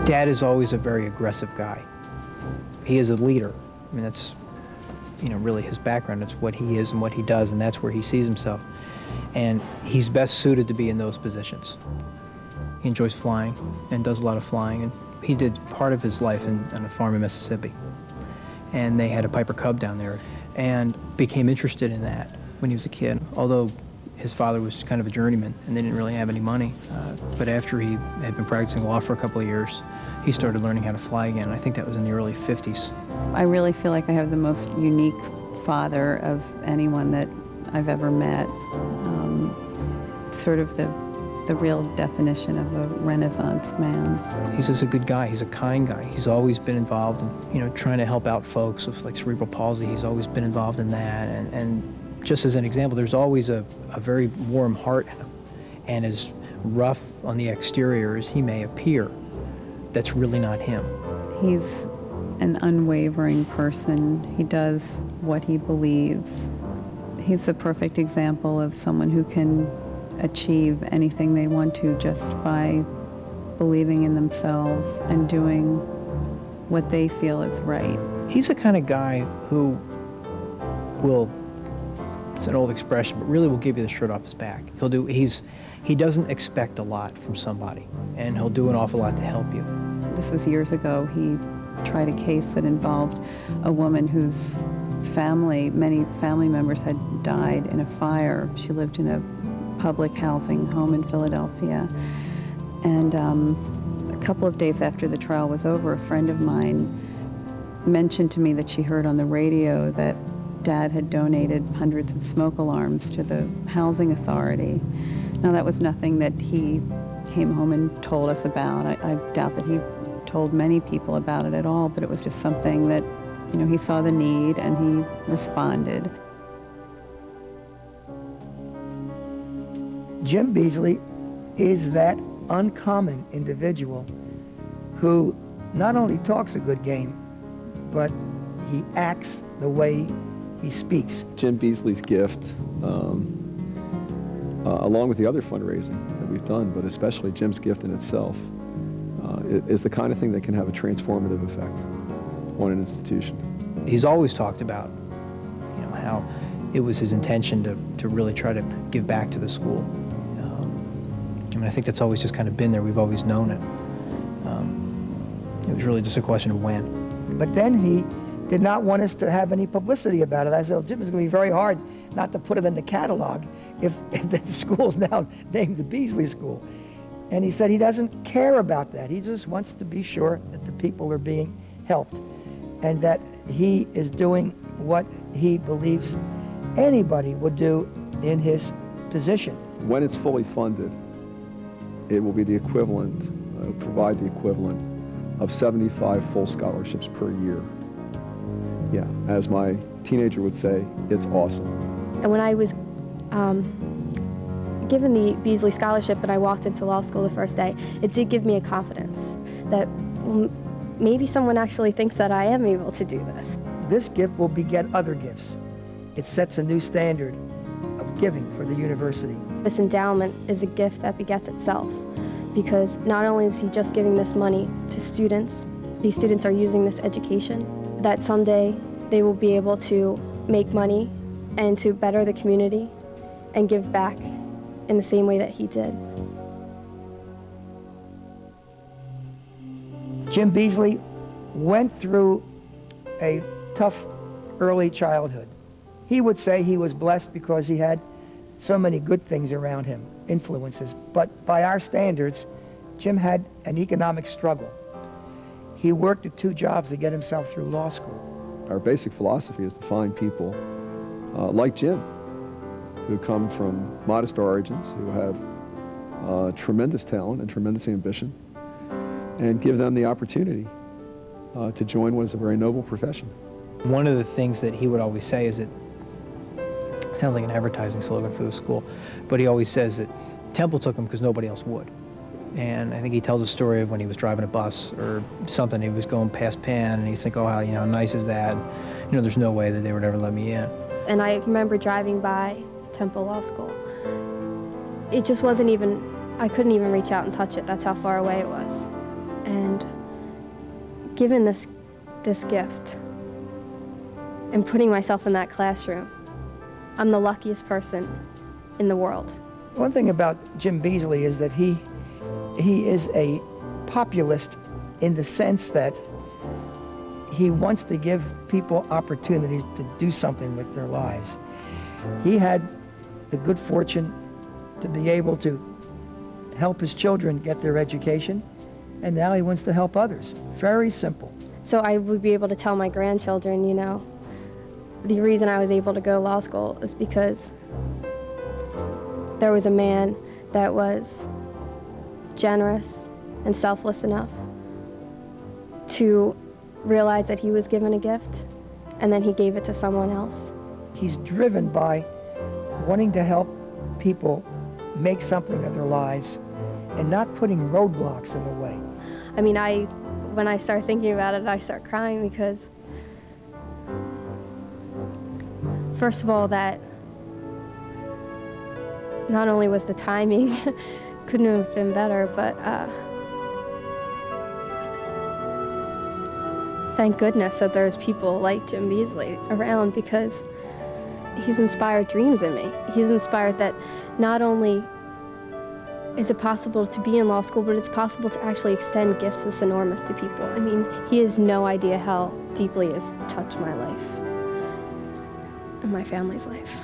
Dad is always a very aggressive guy. He is a leader. I mean, that's, really his background. It's what he is and what he does, and that's where he sees himself. And he's best suited to be in those positions. He enjoys flying and does a lot of flying, and he did part of his life on a farm in Mississippi. And they had a Piper Cub down there, and became interested in that when he was a kid, although his father was kind of a journeyman and they didn't really have any money. But after he had been practicing law for a couple of years, he started learning how to fly again. I think that was in the early 50s. I really feel like I have the most unique father of anyone that I've ever met. Sort of the real definition of a Renaissance man. He's just a good guy. He's a kind guy. He's always been involved in, trying to help out folks with like cerebral palsy. He's always been involved in that. And just as an example, there's always a very warm heart in him. And as rough on the exterior as he may appear, that's really not him. He's an unwavering person. He does what he believes. He's the perfect example of someone who can achieve anything they want to just by believing in themselves and doing what they feel is right. He's the kind of guy who will, it's an old expression, but really will give you the shirt off his back. He doesn't expect a lot from somebody, and he'll do an awful lot to help you. This was years ago. He tried a case that involved a woman whose many family members had died in a fire. She lived in a public housing home in Philadelphia. And a couple of days after the trial was over, a friend of mine mentioned to me that she heard on the radio that Dad had donated hundreds of smoke alarms to the housing authority. Now, that was nothing that he came home and told us about. I doubt that he told many people about it at all, but it was just something that, he saw the need and he responded. Jim Beasley is that uncommon individual who not only talks a good game, but he acts the way he speaks. Jim Beasley's gift, along with the other fundraising that we've done, but especially Jim's gift in itself, is the kind of thing that can have a transformative effect on an institution. He's always talked about, how it was his intention to really try to give back to the school. I think that's always just kind of been there. We've always known it. It was really just a question of when. But then he did not want us to have any publicity about it. I said, well, Jim, it's going to be very hard not to put it in the catalog if the school's now named the Beasley School. And he said he doesn't care about that. He just wants to be sure that the people are being helped and that he is doing what he believes anybody would do in his position. When it's fully funded, it will be the equivalent, provide the equivalent of 75 full scholarships per year. Yeah, as my teenager would say, it's awesome. And when I was given the Beasley Scholarship and I walked into law school the first day, it did give me a confidence that maybe someone actually thinks that I am able to do this. This gift will beget other gifts. It sets a new standard of giving for the university. This endowment is a gift that begets itself, because not only is he just giving this money to students, these students are using this education, that someday they will be able to make money and to better the community and give back in the same way that he did. Jim Beasley went through a tough early childhood. He would say he was blessed because he had so many good things around him, influences. But by our standards, Jim had an economic struggle. He worked at 2 jobs to get himself through law school. Our basic philosophy is to find people like Jim, who come from modest origins, who have tremendous talent and tremendous ambition, and give them the opportunity to join what is a very noble profession. One of the things that he would always say is that, it sounds like an advertising slogan for the school, but he always says that Temple took him because nobody else would. And I think he tells a story of when he was driving a bus or something, he was going past Penn, and he's like, oh, how nice is that? There's no way that they would ever let me in. And I remember driving by Temple Law School. It just wasn't even, I couldn't even reach out and touch it. That's how far away it was. And given this gift and putting myself in that classroom, I'm the luckiest person in the world. One thing about Jim Beasley is that he is a populist in the sense that he wants to give people opportunities to do something with their lives. He had the good fortune to be able to help his children get their education, and now he wants to help others. Very simple. So I would be able to tell my grandchildren, you know, the reason I was able to go to law school is because there was a man that was generous and selfless enough to realize that he was given a gift, and then he gave it to someone else. He's driven by wanting to help people make something of their lives and not putting roadblocks in the way. I mean, when I start thinking about it, I start crying because, first of all, that not only was the timing couldn't have been better, but thank goodness that there's people like Jim Beasley around, because he's inspired dreams in me. He's inspired that not only is it possible to be in law school, but it's possible to actually extend gifts this enormous to people. I mean, he has no idea how deeply it's touched my life and my family's life.